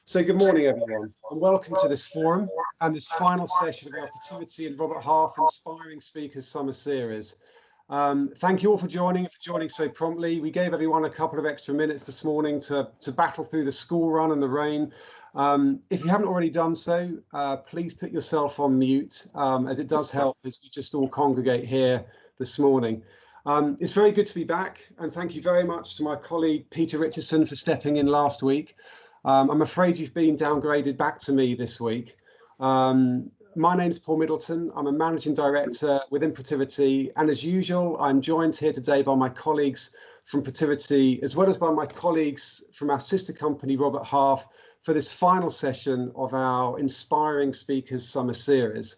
So good morning, everyone, and welcome to this forum and this final session of our Fertility and Robert Half Inspiring Speakers Summer Series. Thank you all for joining so promptly. We gave everyone a couple of extra minutes this morning to battle through the school run and the rain. If you haven't already done so, please put yourself on mute, as it does help as we just all congregate here this morning. It's very good to be back, and thank you very much to my colleague Peter Richardson for stepping in last week. I'm afraid you've been downgraded back to me this week. My name's Paul Middleton. I'm a managing director within Fertility, and as usual, I'm joined here today by my colleagues from Fertility, as well as by my colleagues from our sister company, Robert Half, for this final session of our Inspiring Speakers Summer Series.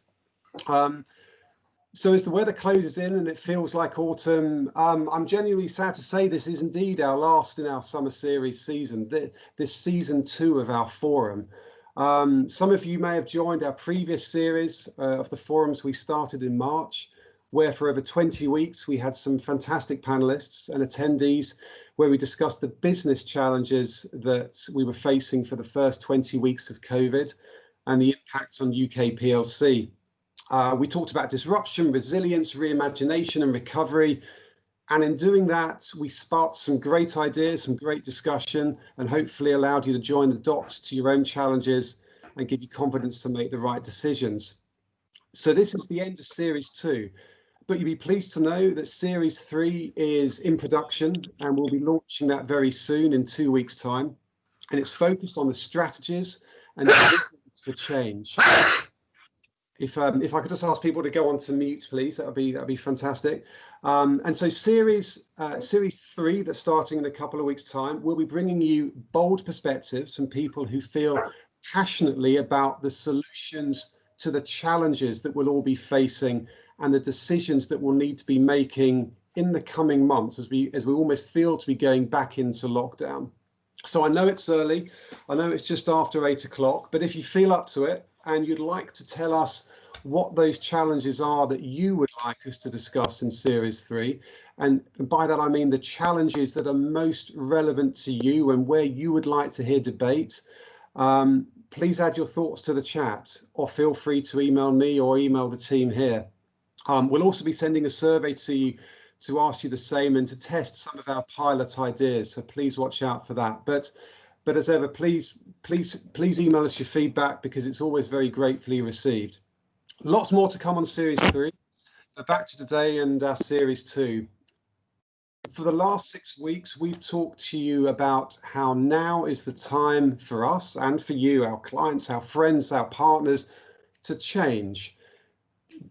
So as the weather closes in and it feels like autumn, I'm genuinely sad to say this is indeed our last in our summer series season, this season 2 of our forum. Some of you may have joined our previous series of the forums we started in March, where for over 20 weeks we had some fantastic panelists and attendees where we discussed the business challenges that we were facing for the first 20 weeks of COVID and the impacts on UK PLC. We talked about disruption, resilience, reimagination and recovery. And in doing that, we sparked some great ideas, some great discussion, and hopefully allowed you to join the dots to your own challenges and give you confidence to make the right decisions. So this is the end of series 2, but you'll be pleased to know that series 3 is in production and we'll be launching that very soon in 2 weeks' time. And it's focused on the strategies and for change. If I could just ask people to go on to mute, please, that'd be fantastic. And so series 3, that's starting in a couple of weeks' time, we'll be bringing you bold perspectives from people who feel passionately about the solutions to the challenges that we'll all be facing and the decisions that we'll need to be making in the coming months as we almost feel to be going back into lockdown. So I know it's early, I know it's just after 8 o'clock, but if you feel up to it and you'd like to tell us what those challenges are that you would like us to discuss in series 3, and by that I mean the challenges that are most relevant to you and where you would like to hear debate, please add your thoughts to the chat or feel free to email me or email the team here. We'll also be sending a survey to you to ask you the same and to test some of our pilot ideas, so please watch out for that. But as ever, please email us your feedback because it's always very gratefully received. Lots more to come on series 3, but back to today and our series 2. For the last 6 weeks, we've talked to you about how now is the time for us and for you, our clients, our friends, our partners, to change.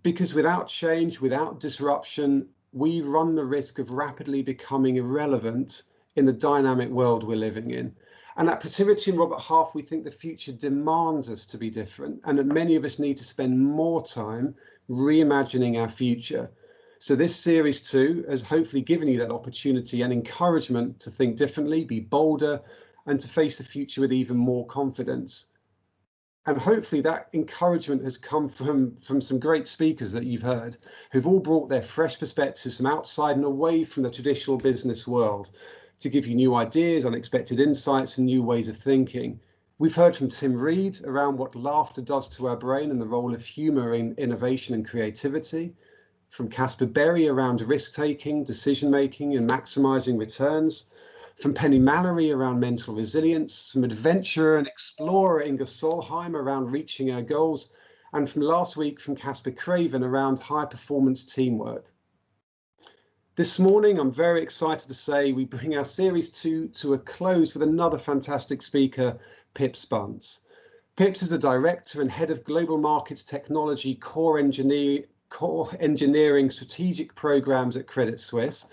Because without change, without disruption, we run the risk of rapidly becoming irrelevant in the dynamic world we're living in. And at Fertility and Robert Half, we think the future demands us to be different and that many of us need to spend more time reimagining our future. So this series 2 has hopefully given you that opportunity and encouragement to think differently, be bolder, and to face the future with even more confidence. And hopefully that encouragement has come from some great speakers that you've heard, who've all brought their fresh perspectives from outside and away from the traditional business world, to give you new ideas, unexpected insights and new ways of thinking. We've heard from Tim Reed around what laughter does to our brain and the role of humour in innovation and creativity, from Casper Berry around risk-taking, decision-making and maximising returns, from Penny Mallory around mental resilience, from adventurer and explorer Inga Solheim around reaching our goals, and from last week from Casper Craven around high-performance teamwork. This morning, I'm very excited to say we bring our series 2 to a close with another fantastic speaker, Pips Bunce. Pips is a director and head of global markets technology core engineering strategic programs at Credit Suisse.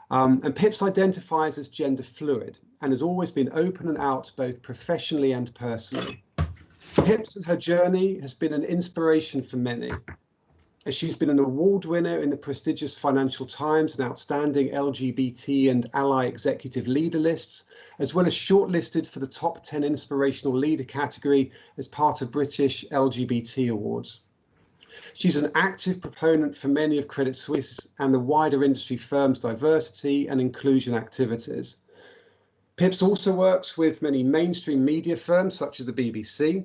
And Pips identifies as gender fluid and has always been open and out both professionally and personally. Pips and her journey has been an inspiration for many, as she's been an award winner in the prestigious Financial Times and outstanding LGBT and ally executive leader lists, as well as shortlisted for the top 10 inspirational leader category as part of British LGBT Awards. She's an active proponent for many of Credit Suisse and the wider industry firm's diversity and inclusion activities. PIPS also works with many mainstream media firms such as the BBC,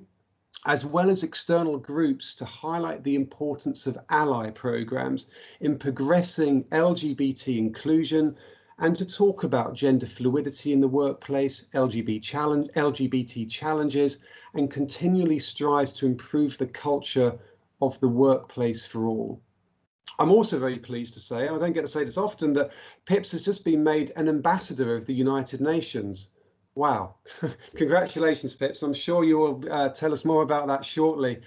as well as external groups, to highlight the importance of ally programs in progressing LGBT inclusion, and to talk about gender fluidity in the workplace, LGBT challenges, and continually strives to improve the culture of the workplace for all. I'm also very pleased to say, and I don't get to say this often, that PIPS has just been made an ambassador of the United Nations. Wow. Congratulations, PIPS. I'm sure you will tell us more about that shortly,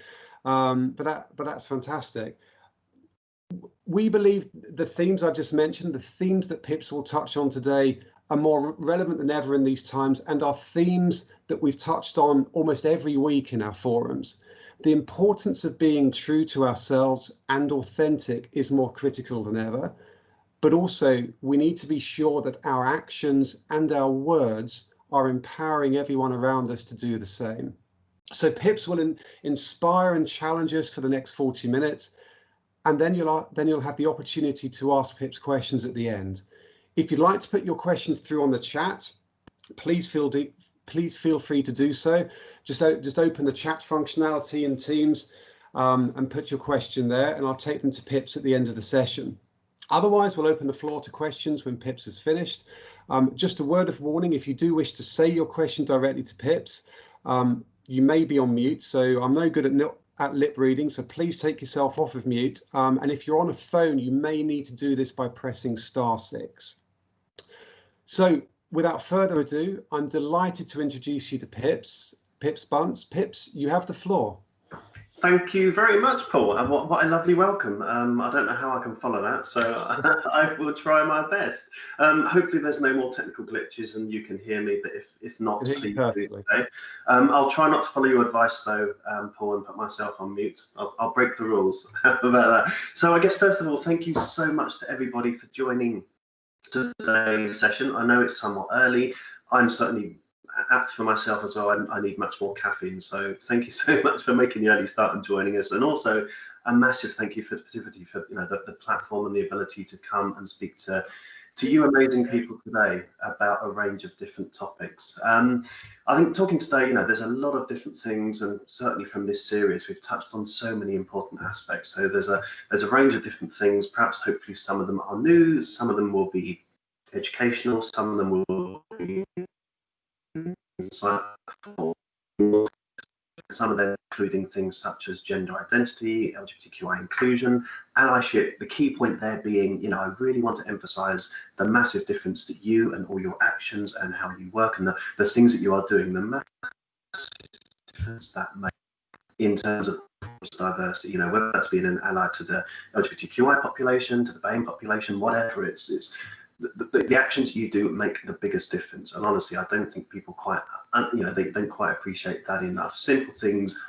but that's fantastic. We believe the themes I've just mentioned, the themes that PIPS will touch on today, are more relevant than ever in these times, and are themes that we've touched on almost every week in our forums. The importance of being true to ourselves and authentic is more critical than ever, but also we need to be sure that our actions and our words are empowering everyone around us to do the same. So PIPS will inspire and challenge us for the next 40 minutes, and then you'll have the opportunity to ask PIPS questions at the end. If you'd like to put your questions through on the chat, please feel free to do so. Just open the chat functionality in Teams and put your question there, and I'll take them to PIPS at the end of the session. Otherwise, we'll open the floor to questions when PIPS is finished. Just a word of warning, if you do wish to say your question directly to PIPS, you may be on mute, so I'm no good at lip reading, so please take yourself off of mute. And if you're on a phone, you may need to do this by pressing *6. So without further ado, I'm delighted to introduce you to PIPS Bunce. PIPS, you have the floor. Thank you very much, Paul. And what a lovely welcome. I don't know how I can follow that, so I will try my best. Hopefully there's no more technical glitches and you can hear me, but if not, please do so. I'll try not to follow your advice though, Paul, and put myself on mute. I'll break the rules about that. So I guess first of all, thank you so much to everybody for joining today's session. I know it's somewhat early. I'm certainly apt for myself as well. I need much more caffeine, so thank you so much for making the early start and joining us, and also a massive thank you for the platform and the ability to come and speak to you amazing people today about a range of different topics. I think talking today, there's a lot of different things, and certainly from this series we've touched on so many important aspects. So there's a range of different things. Perhaps hopefully some of them are new, some of them will be educational, some of them will be insightful, some of them including things such as gender identity, LGBTQI inclusion, allyship. The key point there being, I really want to emphasize the massive difference that you and all your actions and how you work and the things that you are doing, the massive difference that make in terms of diversity, whether that's being an ally to the LGBTQI population, to the BAME population, whatever, it's the actions you do make the biggest difference. And honestly, I don't think people quite, they don't quite appreciate that enough. Simple things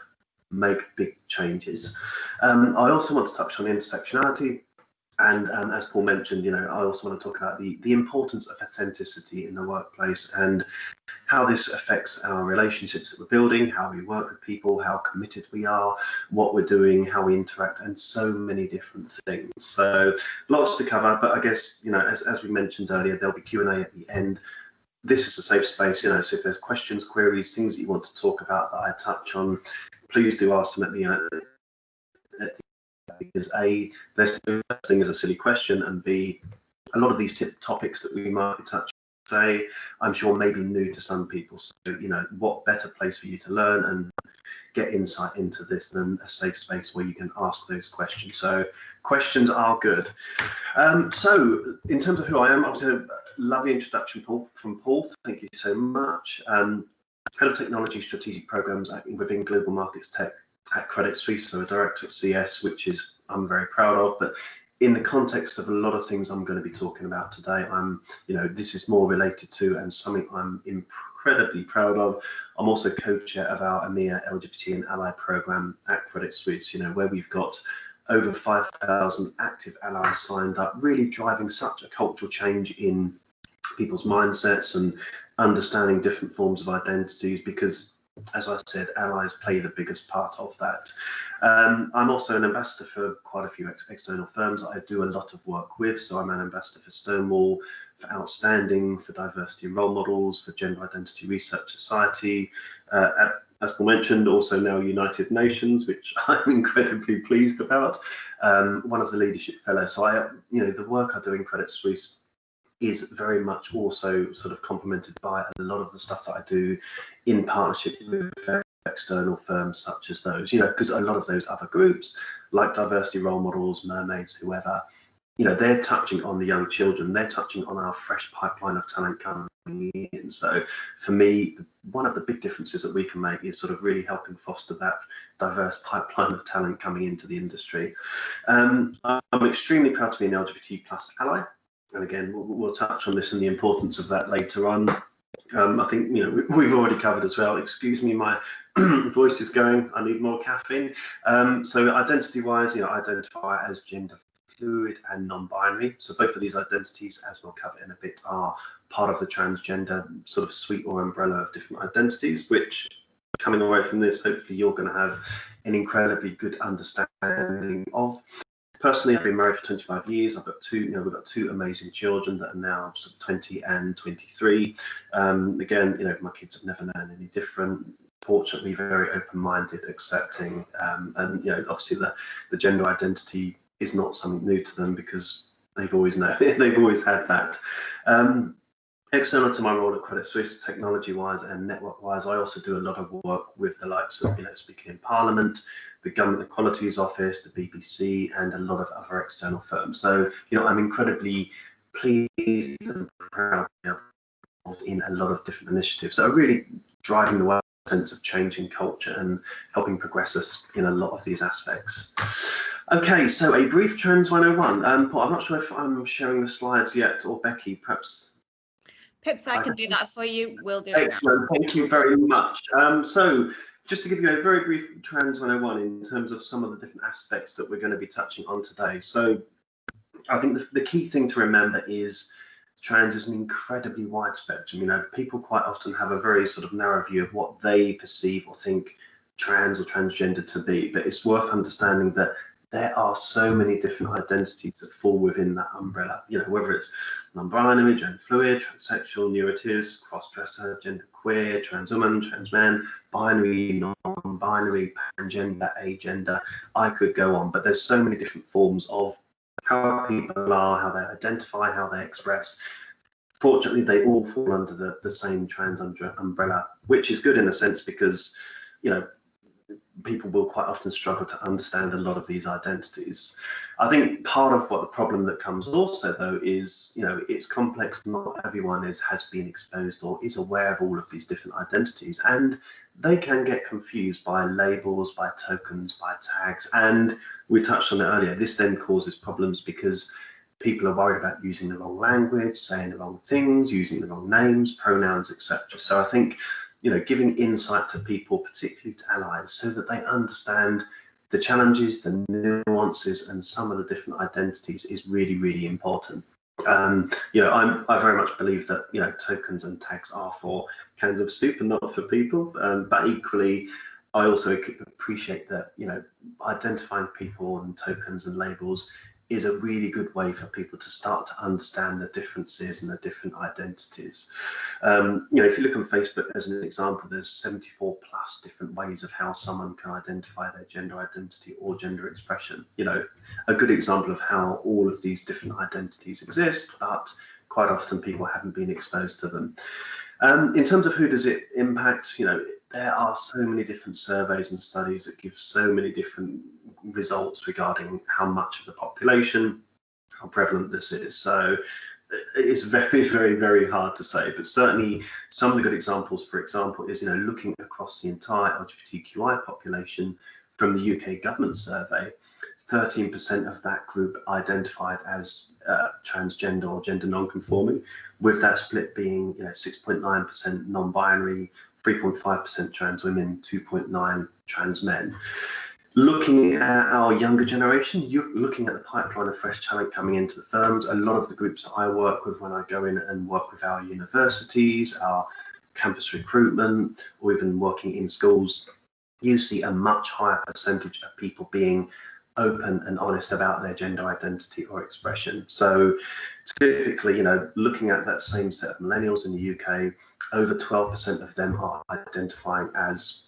make big changes. I also want to touch on intersectionality. And as Paul mentioned, I also want to talk about the importance of authenticity in the workplace and how this affects our relationships that we're building, how we work with people, how committed we are, what we're doing, how we interact, and so many different things. So lots to cover, but I guess, as we mentioned earlier, there'll be Q&A at the end. This is a safe space, so if there's questions, queries, things that you want to talk about that I touch on, please do ask them at the end. Because A, there's no such thing as a silly question, and B, a lot of these topics that we might be touching today, I'm sure may be new to some people. So, what better place for you to learn and get insight into this than a safe space where you can ask those questions. So questions are good. So in terms of who I am, obviously a lovely introduction from Paul. Thank you so much. Head of Technology Strategic Programs within Global Markets Tech at Credit Suisse, so a director at CS, which I'm very proud of. But in the context of a lot of things I'm going to be talking about today, this is more related to and something I'm incredibly proud of. I'm also co-chair of our EMEA LGBT and Ally program at Credit Suisse, where we've got over 5,000 active allies signed up, really driving such a cultural change in people's mindsets and understanding different forms of identities, because as I said, allies play the biggest part of that. I'm also an ambassador for quite a few external firms that I do a lot of work with. So I'm an ambassador for Stonewall, for Outstanding, for Diversity Role Models, for Gender Identity Research Society, as Paul mentioned, also now United Nations, which I'm incredibly pleased about. One of the leadership fellows. So the work I do in Credit Suisse is very much also sort of complemented by a lot of the stuff that I do in partnership with external firms such as those, because a lot of those other groups like Diversity Role Models, Mermaids, whoever, they're touching on the young children, they're touching on our fresh pipeline of talent coming in. So for me, one of the big differences that we can make is sort of really helping foster that diverse pipeline of talent coming into the industry. I'm extremely proud to be an LGBT+ ally. And again, we'll touch on this and the importance of that later on. I think we've already covered as well. Excuse me, my voice is going. I need more caffeine. So identity-wise, I identify as gender fluid and non-binary. So both of these identities, as we'll cover in a bit, are part of the transgender sort of suite or umbrella of different identities. Which, coming away from this, hopefully you're going to have an incredibly good understanding of. Personally, I've been married for 25 years. I've got we've got two amazing children that are now sort of 20 and 23. Again, my kids have never known any different. Fortunately, very open-minded, accepting, and obviously the gender identity is not something new to them because they've always known it. They've always had that. External to my role at Credit Suisse, technology-wise and network-wise, I also do a lot of work with the likes of, speaking in Parliament, the Government Equalities Office, the BBC, and a lot of other external firms. So, I'm incredibly pleased and proud to be involved in a lot of different initiatives that are really driving the sense of changing culture and helping progress us in a lot of these aspects. Okay, so a brief Trans 101. Paul, I'm not sure if I'm sharing the slides yet, or Becky, perhaps. Pips, I can do that for you. We'll do it. Excellent, thank you very much. So just to give you a very brief Trans 101 in terms of some of the different aspects that we're going to be touching on today. So I think the key thing to remember is trans is an incredibly wide spectrum. People quite often have a very sort of narrow view of what they perceive or think trans or transgender to be, but it's worth understanding that there are so many different identities that fall within that umbrella, whether it's non-binary, gender fluid, transsexual, neurotis, cross-dresser, genderqueer, trans woman, trans man, binary, non-binary, pangender, agender. I could go on, but there's so many different forms of how people are, how they identify, how they express. Fortunately, they all fall under the same trans umbrella, which is good in a sense because, people will quite often struggle to understand a lot of these identities. I think part of what the problem that comes also though is, it's complex. Not everyone has been exposed or is aware of all of these different identities, and they can get confused by labels, by tokens, by tags. And we touched on it earlier. This then causes problems because people are worried about using the wrong language, saying the wrong things, using the wrong names, pronouns, etc. So I think giving insight to people, particularly to allies, so that they understand the challenges, the nuances, and some of the different identities is really, really important. I very much believe that tokens and tags are for cans of soup and not for people. But equally, I also appreciate that identifying people and tokens and labels is a really good way for people to start to understand the differences and the different identities. If you look on Facebook as an example, there's 74 plus different ways of how someone can identify their gender identity or gender expression. A good example of how all of these different identities exist, but quite often people haven't been exposed to them. In terms of who does it impact, there are so many different surveys and studies that give so many different results regarding how much of the population, how prevalent this is. So it's very, very, very hard to say, but certainly some of the good examples, for example, is looking across the entire LGBTQI population from the UK government survey. 13% of that group identified as transgender or gender non-conforming, with that split being 6.9% non-binary, 3.5% trans women, 2.9% trans men. Looking at our younger generation, you're looking at the pipeline of fresh talent coming into the firms. A lot of the groups I work with when I go in and work with our universities, our campus recruitment, or even working in schools, you see a much higher percentage of people being open and honest about their gender identity or expression. So typically, you know, looking at that same set of millennials in the UK, over 12% of them are identifying as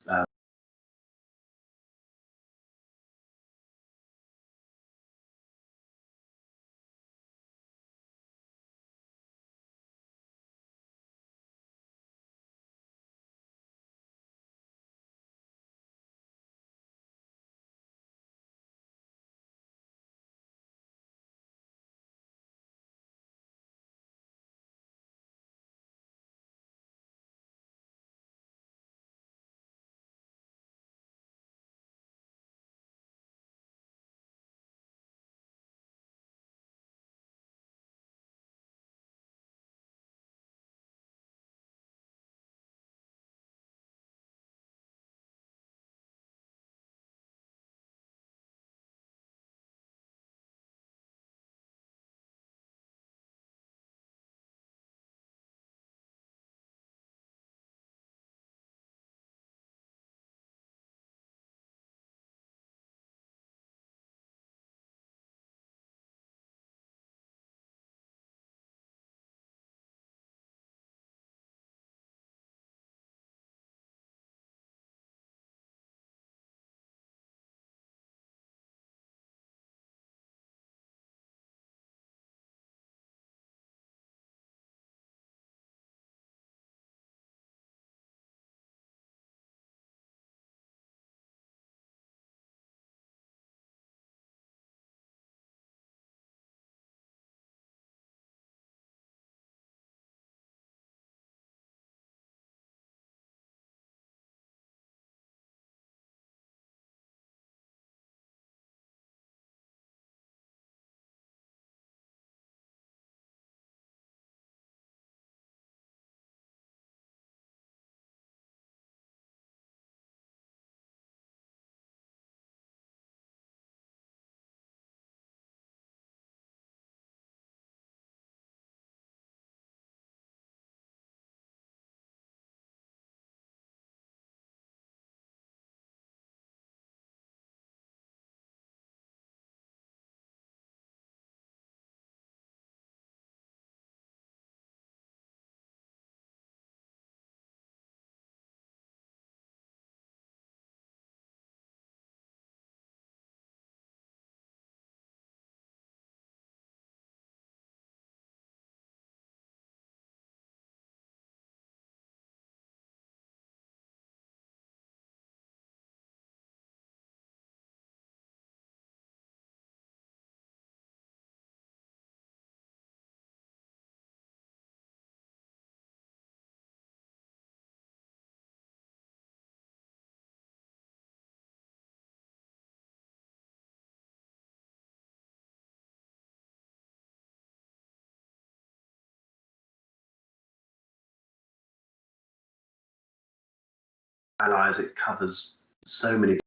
allies. It covers so many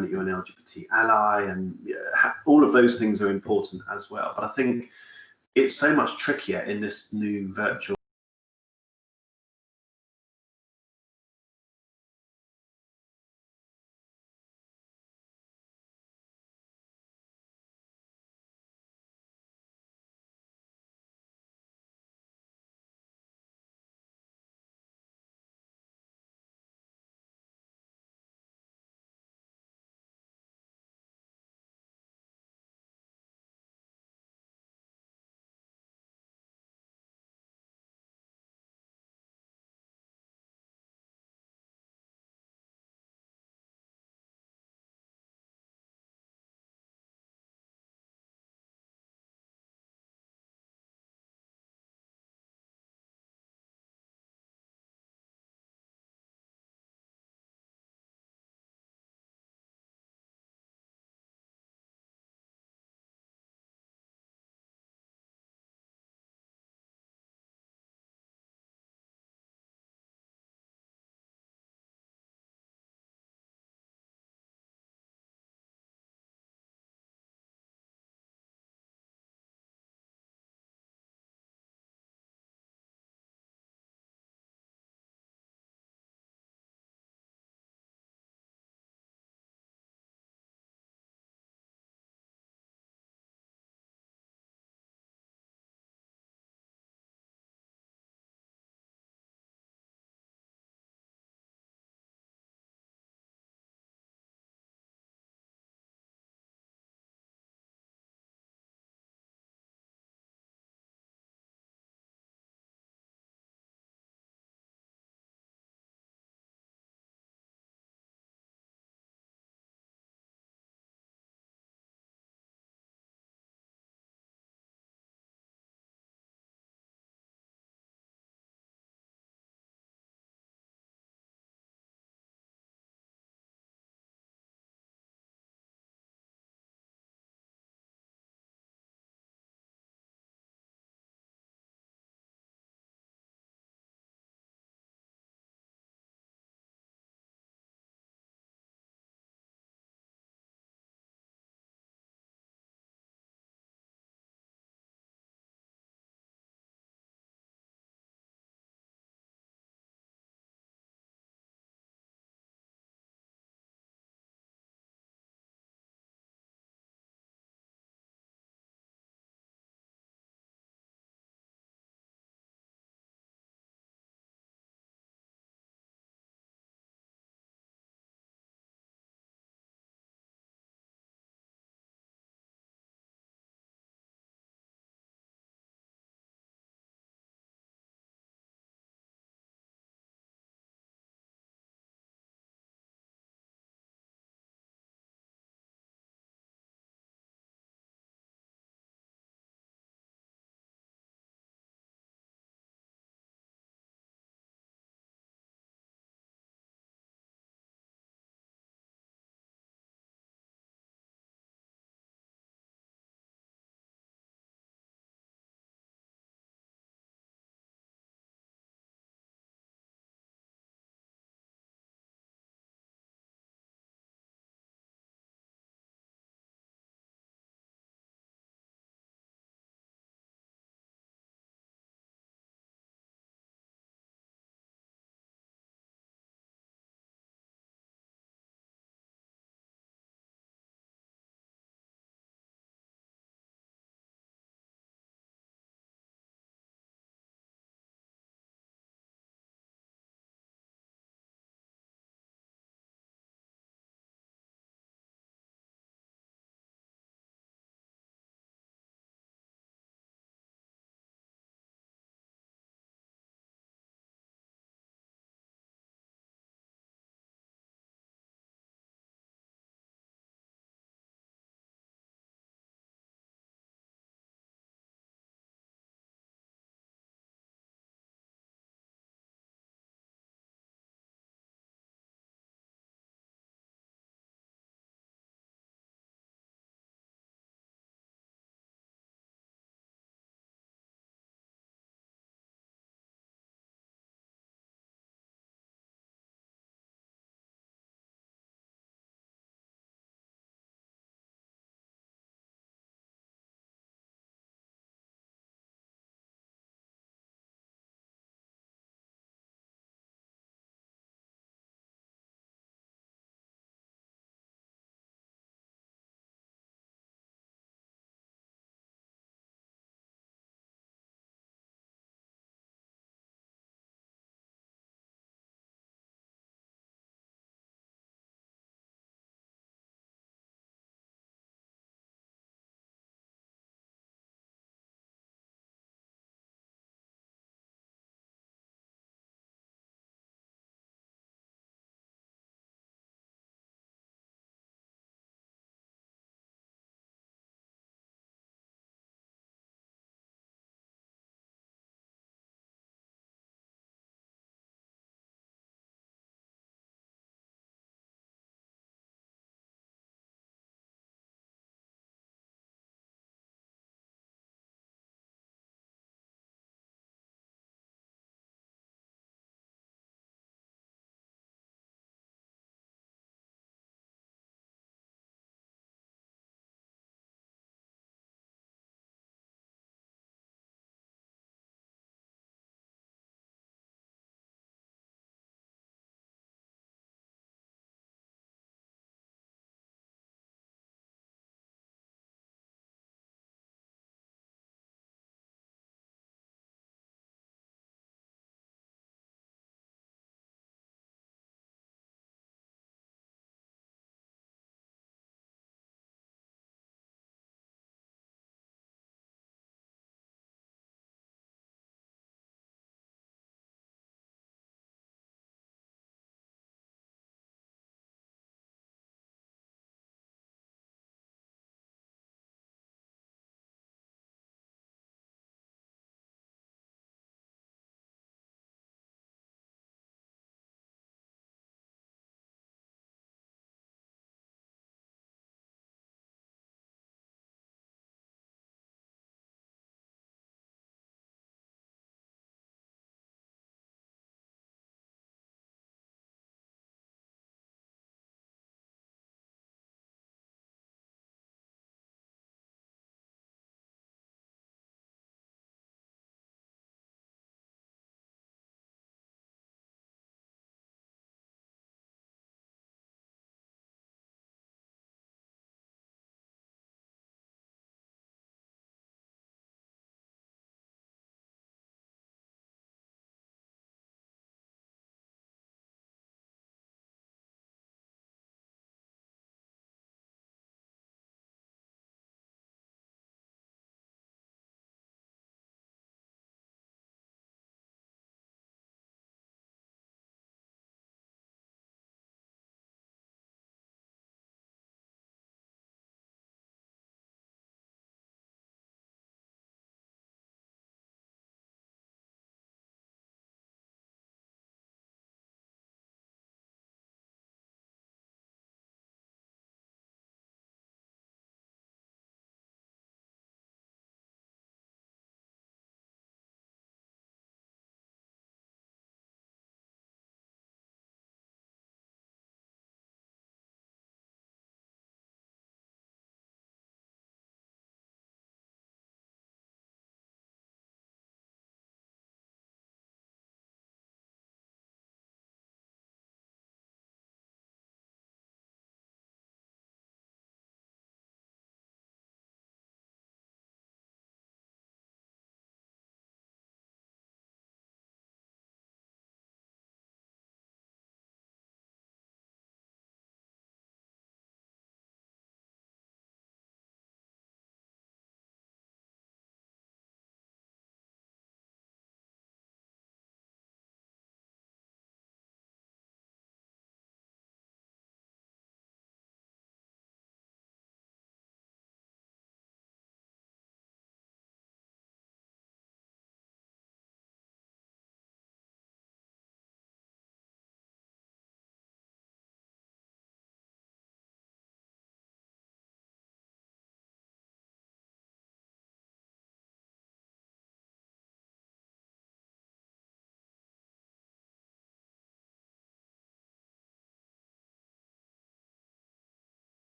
that you're an LGBT ally, and all of those things are important as well. But I think it's so much trickier in this new virtual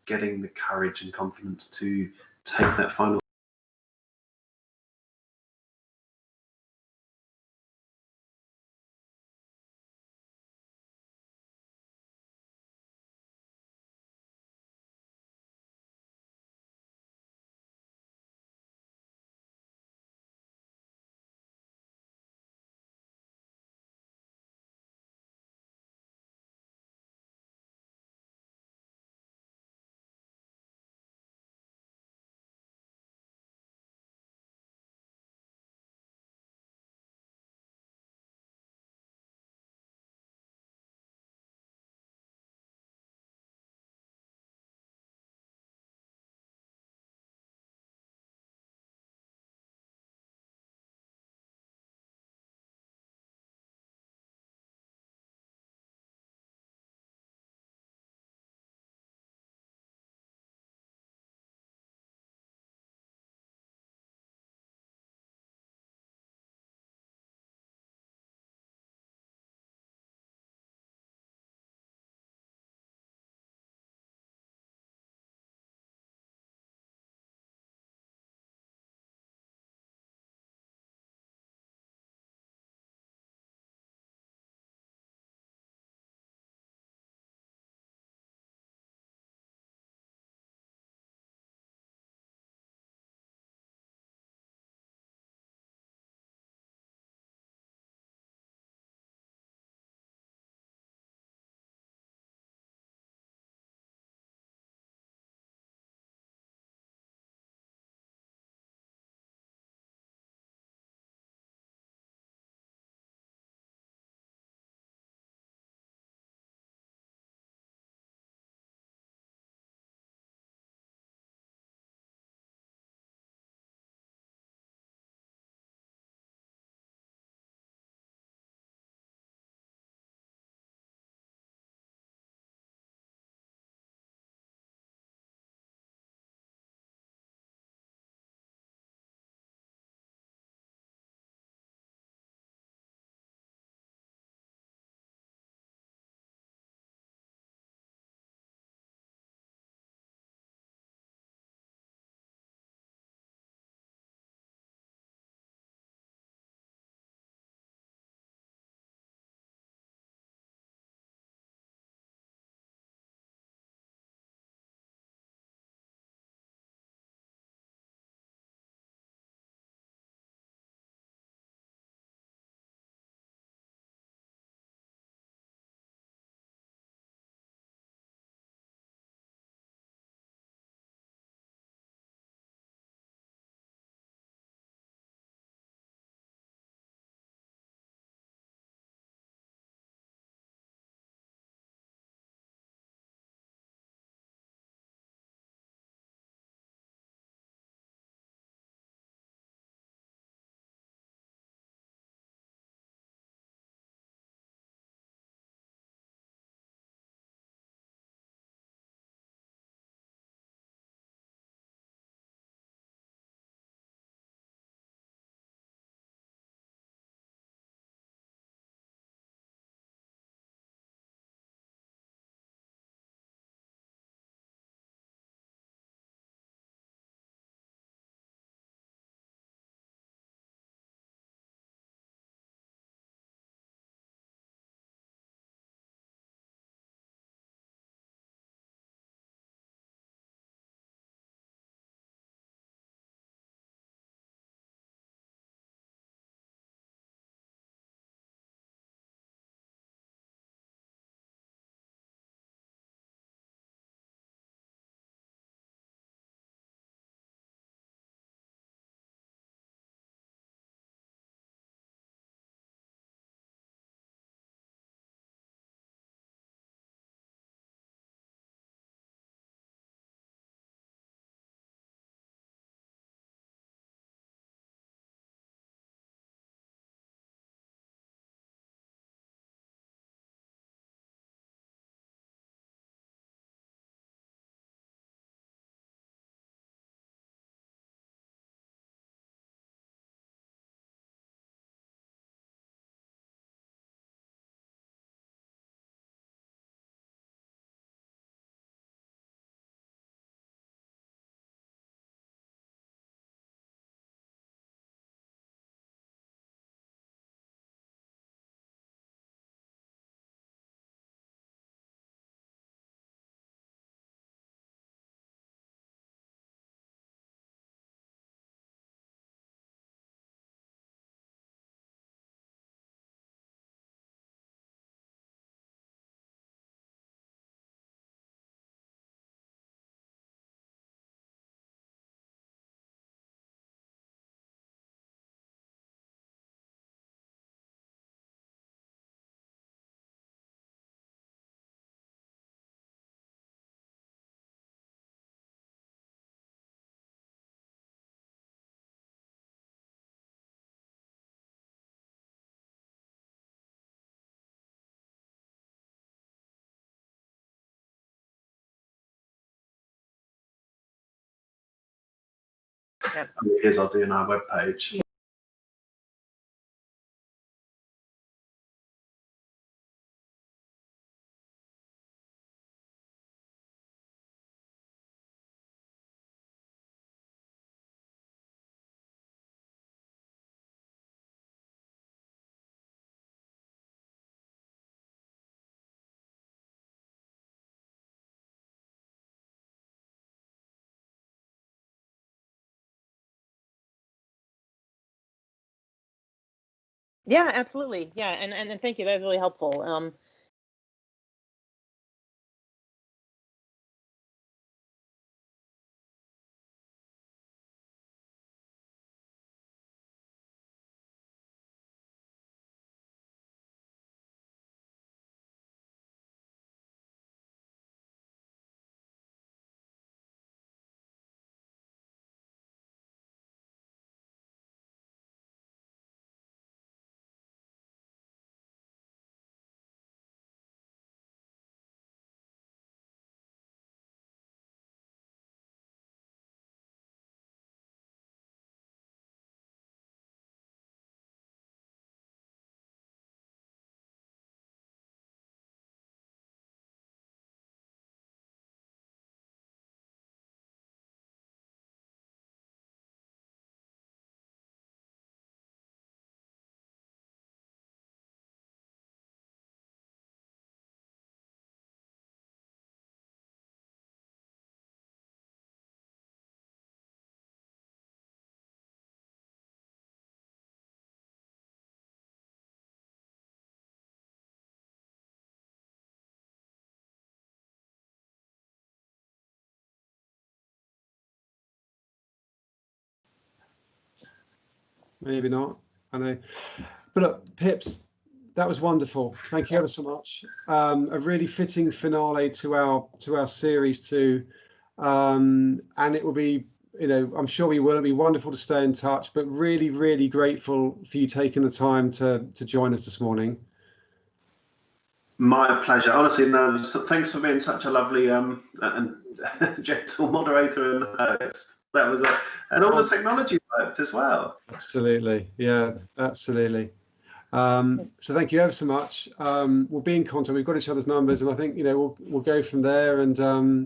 getting the courage and confidence to take that final Yep. Here's our D&I webpage. Yeah, absolutely. Yeah, and thank you. That was really helpful. Maybe not. I know. But look, Pips, that was wonderful. Thank you ever so much. A really fitting finale to our series too. And it will be, I'm sure we will. It'll be wonderful to stay in touch. But really, really grateful for you taking the time to join us this morning. My pleasure. Honestly, no. Thanks for being such a lovely and gentle moderator and host. That was and all the technology worked as well. Absolutely, yeah, absolutely. So thank you ever so much. We'll be in contact. We've got each other's numbers, and I think we'll go from there. And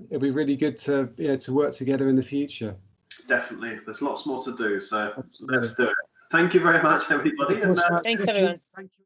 it'll be really good to to work together in the future. Definitely, there's lots more to do. So Absolutely. Let's do it. Thank you very much, everybody. Thanks, everyone. Thank you.